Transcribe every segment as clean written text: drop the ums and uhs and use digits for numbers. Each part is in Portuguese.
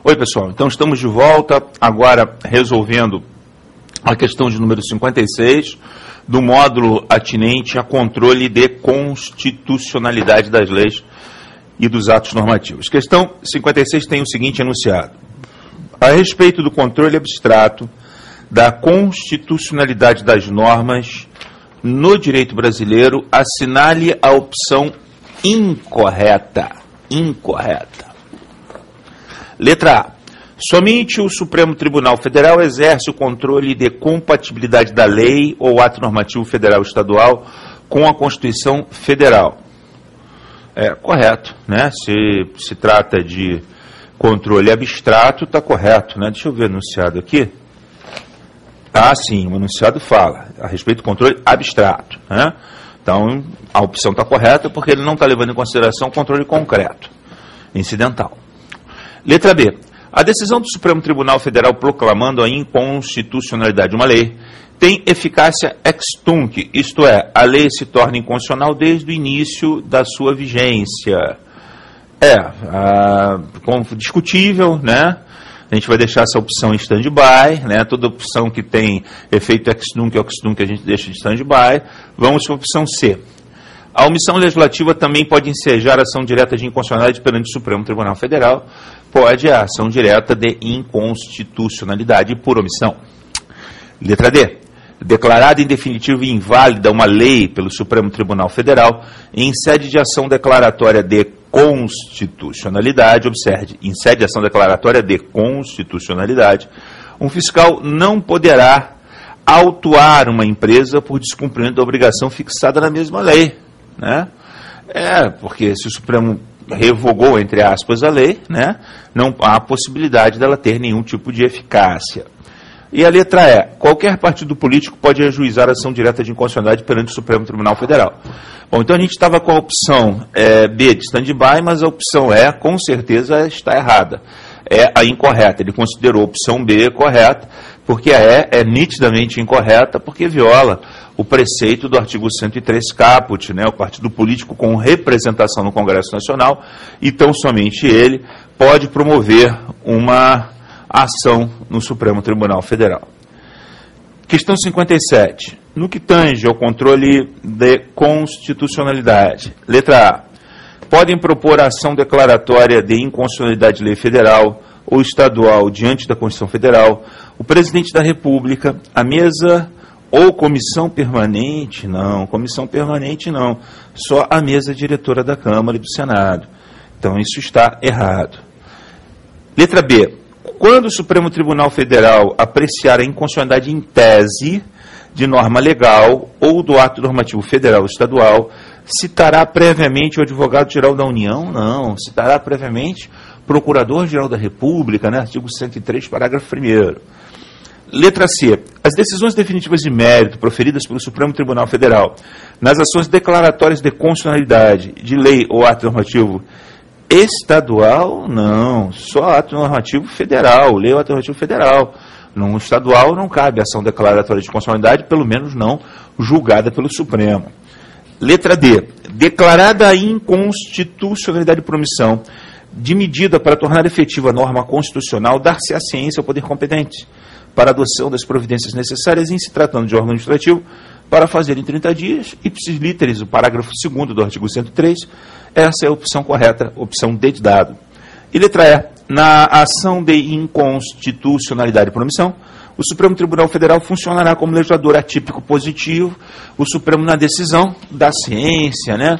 Oi, pessoal. Então, estamos de volta, agora resolvendo a questão de número 56, do módulo atinente a controle de constitucionalidade das leis e dos atos normativos. Questão 56 tem o seguinte enunciado. A respeito do controle abstrato da constitucionalidade das normas no direito brasileiro, assinale a opção incorreta. Incorreta. Letra A. Somente o Supremo Tribunal Federal exerce o controle de compatibilidade da lei ou ato normativo federal ou estadual com a Constituição Federal. É correto, né? Se trata de controle abstrato, está correto, né? Deixa eu ver o enunciado aqui. Ah, sim, o enunciado fala a respeito do controle abstrato, né? Então, a opção está correta porque ele não está levando em consideração o controle concreto, incidental. Letra B. A decisão do Supremo Tribunal Federal proclamando a inconstitucionalidade de uma lei tem eficácia ex tunc, isto é, a lei se torna inconstitucional desde o início da sua vigência. Discutível, né? A gente vai deixar essa opção em stand-by, né? Toda opção que tem efeito ex tunc ou ex tunc a gente deixa de stand-by. Vamos para a opção C. A omissão legislativa também pode ensejar ação direta de inconstitucionalidade perante o Supremo Tribunal Federal. Pode a ação direta de inconstitucionalidade por omissão. Letra D. Declarada em definitivo e inválida uma lei pelo Supremo Tribunal Federal em sede de ação declaratória de constitucionalidade, observe, em sede de ação declaratória de constitucionalidade, um fiscal não poderá autuar uma empresa por descumprimento da obrigação fixada na mesma lei, né? Porque se o Supremo revogou, entre aspas, a lei, né, não há possibilidade dela ter nenhum tipo de eficácia. E a letra E. Qualquer partido político pode ajuizar ação direta de inconstitucionalidade perante o Supremo Tribunal Federal. Bom, então a gente estava com a opção B de stand-by, mas a opção E, com certeza, está errada. É a incorreta. Ele considerou a opção B correta, porque a E é nitidamente incorreta, porque viola o preceito do artigo 103 caput, né, o partido político com representação no Congresso Nacional, e tão somente ele pode promover uma ação no Supremo Tribunal Federal. Questão 57. No que tange ao controle de constitucionalidade, letra A. Podem propor ação declaratória de inconstitucionalidade de lei federal ou estadual diante da Constituição Federal o presidente da República, a mesa ou comissão permanente? Não, comissão permanente não, só a mesa diretora da Câmara e do Senado. Então isso está errado. Letra B. Quando o Supremo Tribunal Federal apreciar a inconstitucionalidade em tese de norma legal ou do ato normativo federal ou estadual, citará previamente o advogado-geral da União? Não, citará previamente o Procurador-Geral da República, né? Artigo 103, parágrafo 1º. Letra C. As decisões definitivas de mérito proferidas pelo Supremo Tribunal Federal nas ações declaratórias de constitucionalidade de lei ou ato normativo estadual? Não, só ato normativo federal, lei ou ato normativo federal. No estadual não cabe ação declaratória de constitucionalidade, pelo menos não julgada pelo Supremo. Letra D. Declarada a inconstitucionalidade por omissão de medida para tornar efetiva a norma constitucional, dar-se a ciência ao poder competente para a adoção das providências necessárias em se tratando de órgão administrativo para fazer em 30 dias, ipsis literis, o parágrafo 2º do artigo 103, essa é a opção correta, opção D de dado. E letra E, na ação de inconstitucionalidade por omissão, o Supremo Tribunal Federal funcionará como legislador atípico positivo, o Supremo na decisão da ciência, né?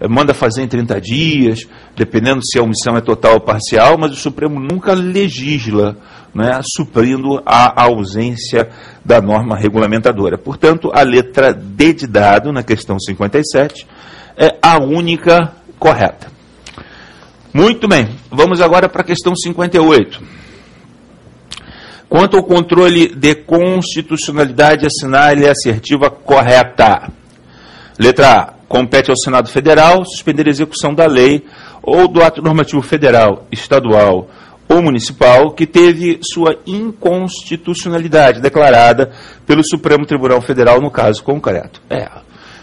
Manda fazer em 30 dias, dependendo se a omissão é total ou parcial, mas o Supremo nunca legisla, né, suprindo a ausência da norma regulamentadora. Portanto, a letra D de dado, na questão 57, é a única correta. Muito bem, vamos agora para a questão 58. Quanto ao controle de constitucionalidade, assinale a assertiva correta. Letra A. Compete ao Senado Federal suspender a execução da lei ou do ato normativo federal, estadual ou municipal que teve sua inconstitucionalidade declarada pelo Supremo Tribunal Federal no caso concreto.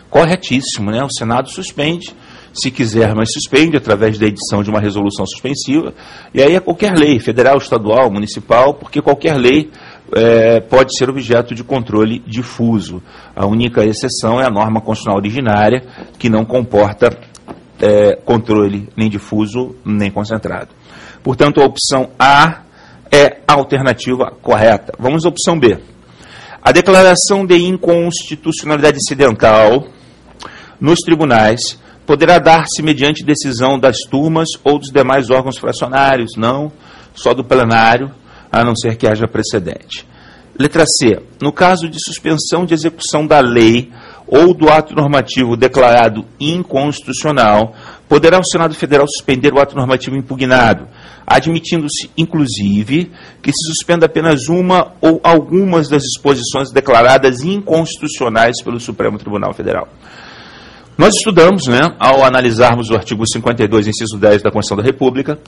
Corretíssimo, né? O Senado suspende se quiser, mas suspende através da edição de uma resolução suspensiva, e aí é qualquer lei, federal, estadual, municipal, porque qualquer lei pode ser objeto de controle difuso. A única exceção é a norma constitucional originária, que não comporta controle nem difuso nem concentrado. Portanto, a opção A é a alternativa correta. Vamos à opção B. A declaração de inconstitucionalidade incidental nos tribunais poderá dar-se mediante decisão das turmas ou dos demais órgãos fracionários, não só do plenário, a não ser que haja precedente. Letra C. No caso de suspensão de execução da lei ou do ato normativo declarado inconstitucional, poderá o Senado Federal suspender o ato normativo impugnado, admitindo-se, inclusive, que se suspenda apenas uma ou algumas das disposições declaradas inconstitucionais pelo Supremo Tribunal Federal. Nós estudamos, ao analisarmos o artigo 52, inciso 10 da Constituição da República,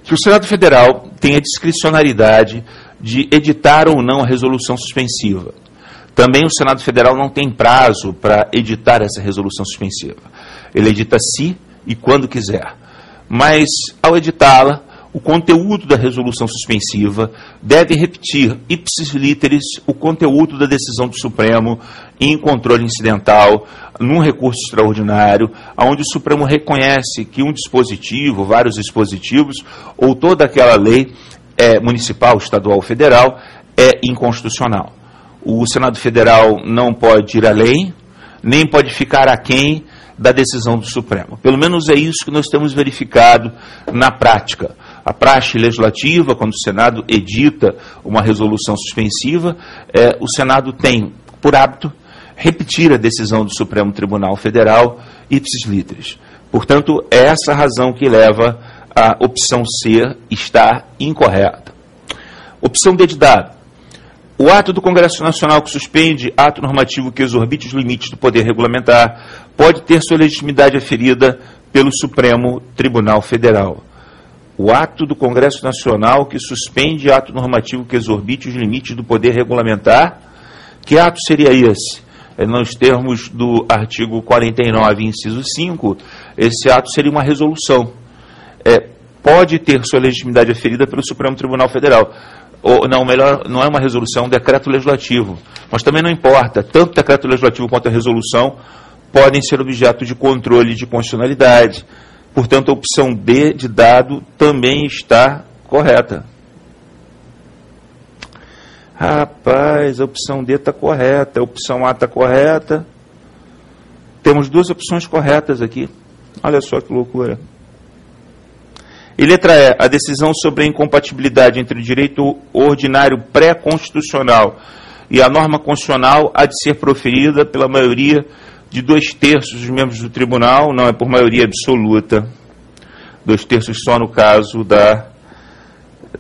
que o Senado Federal tem a discricionariedade de editar ou não a resolução suspensiva. Também o Senado Federal não tem prazo para editar essa resolução suspensiva. Ele edita se e quando quiser. Mas, ao editá-la, o conteúdo da resolução suspensiva deve repetir ipsis literis o conteúdo da decisão do Supremo em controle incidental, num recurso extraordinário, onde o Supremo reconhece que um dispositivo, vários dispositivos, ou toda aquela lei municipal, estadual ou federal, é inconstitucional. O Senado Federal não pode ir além, nem pode ficar aquém da decisão do Supremo. Pelo menos é isso que nós temos verificado na prática. A praxe legislativa, quando o Senado edita uma resolução suspensiva, o Senado tem, por hábito, repetir a decisão do Supremo Tribunal Federal ipsis literis. Portanto, é essa a razão que leva a opção C estar incorreta. Opção D de dado. O ato do Congresso Nacional que suspende ato normativo que exorbite os limites do poder regulamentar pode ter sua legitimidade aferida pelo Supremo Tribunal Federal. O ato do Congresso Nacional que suspende ato normativo que exorbite os limites do poder regulamentar, que ato seria esse? Nos termos do artigo 49, inciso 5, esse ato seria uma resolução. Pode ter sua legitimidade aferida pelo Supremo Tribunal Federal. Ou, não, melhor, não é uma resolução, é um decreto legislativo. Mas também não importa, tanto o decreto legislativo quanto a resolução podem ser objeto de controle de constitucionalidade. Portanto, a opção D de dado também está correta. Rapaz, a opção D está correta, a opção A está correta. Temos duas opções corretas aqui. Olha só que loucura. E letra E, a decisão sobre a incompatibilidade entre o direito ordinário pré-constitucional e a norma constitucional há de ser proferida pela maioria de 2/3 dos membros do tribunal, não é por maioria absoluta. 2/3 só no caso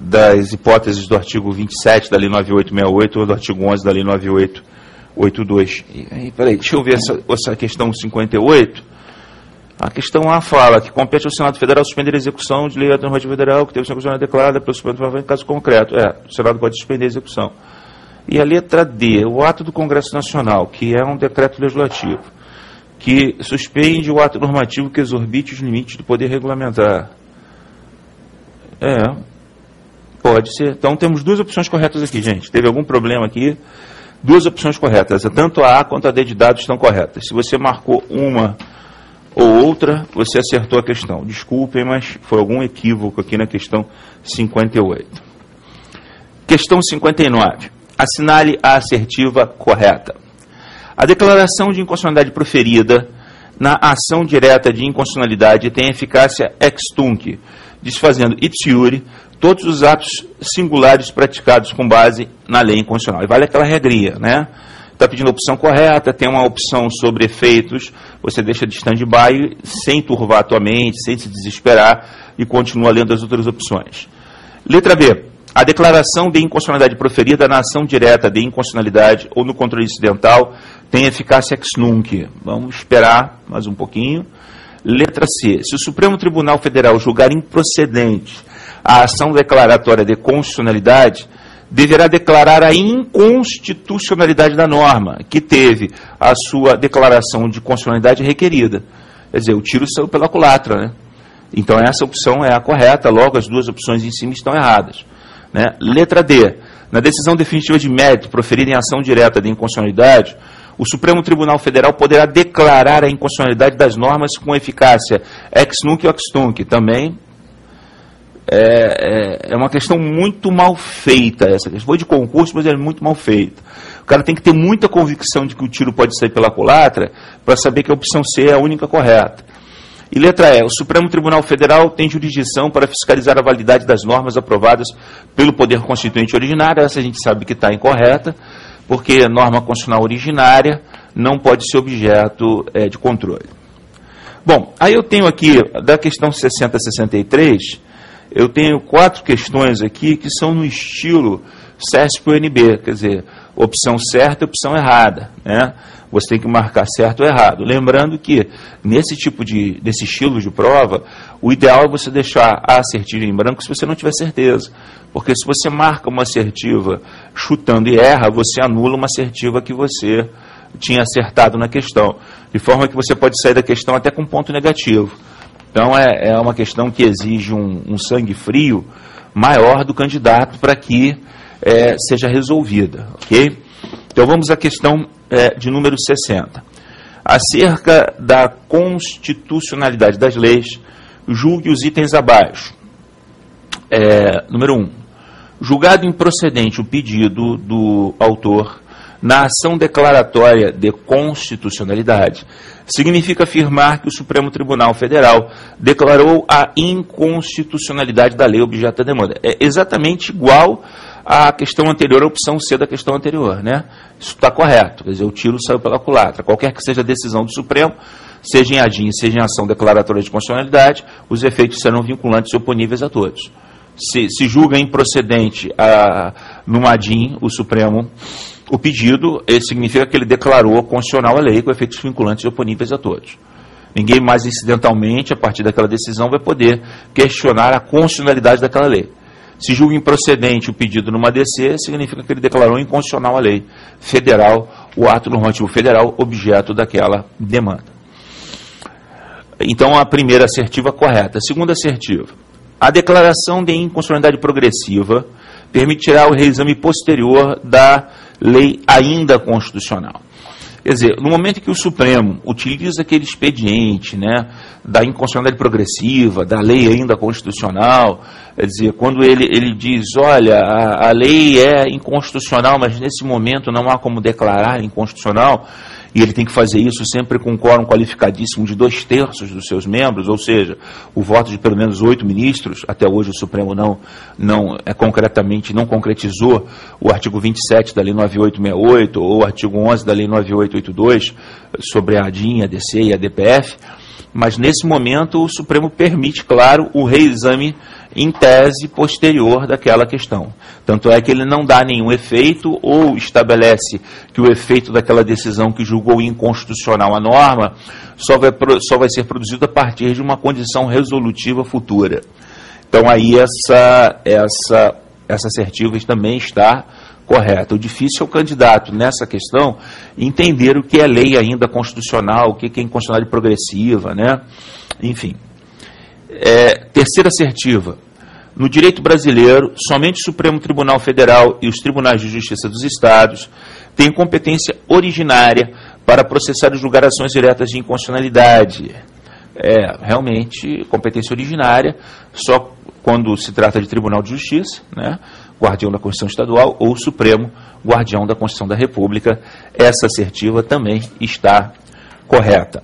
das hipóteses do artigo 27 da Lei 9868 ou do artigo 11 da Lei 9882. Peraí, deixa eu ver essa questão 58. A questão A fala que compete ao Senado Federal suspender a execução de lei normativa federal que teve sua constitucional declarada pelo Supremo Tribunal em caso concreto. O Senado pode suspender a execução. E a letra D, o ato do Congresso Nacional, que é um decreto legislativo, que suspende o ato normativo que exorbite os limites do poder regulamentar. Pode ser. Então temos duas opções corretas aqui, gente. Teve algum problema aqui? Duas opções corretas. Tanto a A quanto a D de dados estão corretas. Se você marcou uma ou outra, você acertou a questão. Desculpem, mas foi algum equívoco aqui na questão 58. Questão 59. Assinale a assertiva correta. A declaração de inconstitucionalidade proferida na ação direta de inconstitucionalidade tem eficácia ex tunc, desfazendo ipsi iure todos os atos singulares praticados com base na lei inconstitucional. E vale aquela regrinha, Está pedindo a opção correta, tem uma opção sobre efeitos, você deixa de stand-by sem turvar a tua mente, sem se desesperar e continua lendo as outras opções. Letra B. A declaração de inconstitucionalidade proferida na ação direta de inconstitucionalidade ou no controle incidental tem eficácia ex nunc. Vamos esperar mais um pouquinho. Letra C. Se o Supremo Tribunal Federal julgar improcedente a ação declaratória de constitucionalidade, deverá declarar a inconstitucionalidade da norma, que teve a sua declaração de constitucionalidade requerida. Quer dizer, o tiro saiu pela culatra, né? Então essa opção é a correta, logo as duas opções em cima estão erradas, né? Letra D. Na decisão definitiva de mérito proferida em ação direta de inconstitucionalidade, o Supremo Tribunal Federal poderá declarar a inconstitucionalidade das normas com eficácia ex nunc ou ex tunc. Também é uma questão muito mal feita essa questão. Foi de concurso, mas é muito mal feita. O cara tem que ter muita convicção de que o tiro pode sair pela culatra para saber que a opção C é a única correta. E letra E, o Supremo Tribunal Federal tem jurisdição para fiscalizar a validade das normas aprovadas pelo Poder Constituinte originário. Essa a gente sabe que está incorreta, porque norma constitucional originária não pode ser objeto de controle. Bom, aí eu tenho aqui, da questão 60 a 63, eu tenho 4 questões aqui que são no estilo CESP-UNB, quer dizer, opção certa e opção errada, né? Você tem que marcar certo ou errado. Lembrando que, nesse estilo de prova, o ideal é você deixar a assertiva em branco se você não tiver certeza. Porque se você marca uma assertiva chutando e erra, você anula uma assertiva que você tinha acertado na questão. De forma que você pode sair da questão até com ponto negativo. Então, é uma questão que exige um sangue frio maior do candidato para que seja resolvida, ok? Então, vamos à questão de número 60. Acerca da constitucionalidade das leis, julgue os itens abaixo. Número 1. Julgado improcedente o pedido do autor na ação declaratória de constitucionalidade, significa afirmar que o Supremo Tribunal Federal declarou a inconstitucionalidade da lei objeto da demanda. É exatamente igual à questão anterior, a opção C da questão anterior, né? Isso está correto, quer dizer, o tiro saiu pela culatra. Qualquer que seja a decisão do Supremo, seja em ADIM, seja em ação declaratória de constitucionalidade, os efeitos serão vinculantes e oponíveis a todos. Se julga improcedente no ADIM, o Supremo, o pedido, significa que ele declarou constitucional a lei com efeitos vinculantes e oponíveis a todos. Ninguém mais incidentalmente, a partir daquela decisão, vai poder questionar a constitucionalidade daquela lei. Se julga improcedente o pedido numa DC, significa que ele declarou inconstitucional a lei federal, o ato normativo federal, objeto daquela demanda. Então, a primeira assertiva correta. A segunda assertiva. A declaração de inconstitucionalidade progressiva permitirá o reexame posterior da lei ainda constitucional. Quer dizer, no momento em que o Supremo utiliza aquele expediente, né, da inconstitucionalidade progressiva, da lei ainda constitucional, quer dizer, quando ele diz, olha, a lei é inconstitucional, mas nesse momento não há como declarar inconstitucional, e ele tem que fazer isso sempre com um quórum qualificadíssimo de 2/3 dos seus membros, ou seja, o voto de pelo menos 8 ministros. Até hoje o Supremo não concretizou o artigo 27 da Lei 9868 ou o artigo 11 da Lei 9882 sobre a ADIM, a DC e a DPF, mas nesse momento o Supremo permite, claro, o reexame em tese posterior daquela questão. Tanto é que ele não dá nenhum efeito ou estabelece que o efeito daquela decisão que julgou inconstitucional a norma só vai ser produzido a partir de uma condição resolutiva futura. Então aí essa assertiva também está correta. O difícil é o candidato, nessa questão, entender o que é lei ainda constitucional, o que é inconstitucionalidade progressiva, né? Enfim. Terceira assertiva. No direito brasileiro, somente o Supremo Tribunal Federal e os Tribunais de Justiça dos Estados têm competência originária para processar e julgar ações diretas de inconstitucionalidade. Realmente, competência originária, só quando se trata de Tribunal de Justiça, né, guardião da Constituição Estadual, ou Supremo, guardião da Constituição da República. Essa assertiva também está correta.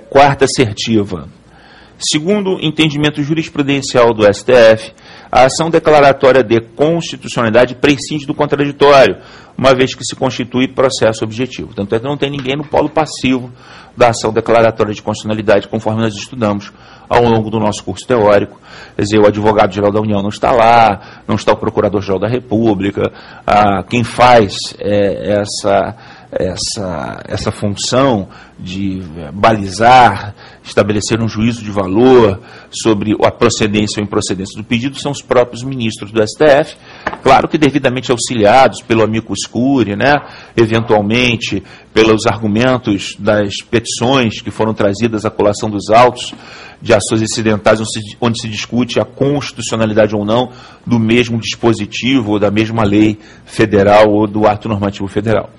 Quarta assertiva. Segundo o entendimento jurisprudencial do STF, a ação declaratória de constitucionalidade prescinde do contraditório, uma vez que se constitui processo objetivo. Tanto é que não tem ninguém no polo passivo da ação declaratória de constitucionalidade, conforme nós estudamos ao longo do nosso curso teórico. Quer dizer, o advogado-geral da União não está lá, não está o procurador-geral da República. Quem faz essa função de balizar, estabelecer um juízo de valor sobre a procedência ou improcedência do pedido são os próprios ministros do STF, Claro que devidamente auxiliados pelo amicus curiae, né? Eventualmente pelos argumentos das petições que foram trazidas à colação dos autos de ações incidentais, onde se discute a constitucionalidade ou não do mesmo dispositivo ou da mesma lei federal ou do ato normativo federal.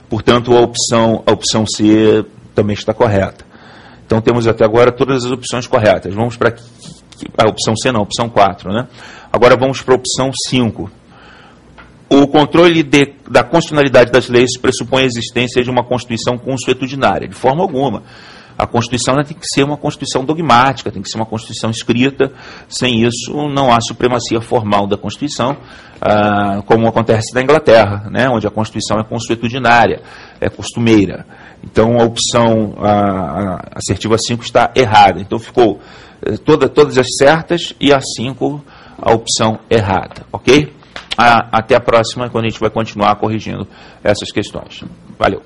Portanto, a opção C também está correta. Então, temos até agora todas as opções corretas. Vamos para a opção C, não, a opção 4, né? Agora vamos para a opção 5. O controle da constitucionalidade das leis pressupõe a existência de uma Constituição consuetudinária. De forma alguma. A Constituição tem que ser uma Constituição dogmática, tem que ser uma Constituição escrita. Sem isso, não há supremacia formal da Constituição, como acontece na Inglaterra, né, onde a Constituição é consuetudinária, é costumeira. Então, a opção assertiva 5 está errada. Então, ficou todas as certas e a 5 a opção errada, ok? Até a próxima, quando a gente vai continuar corrigindo essas questões. Valeu!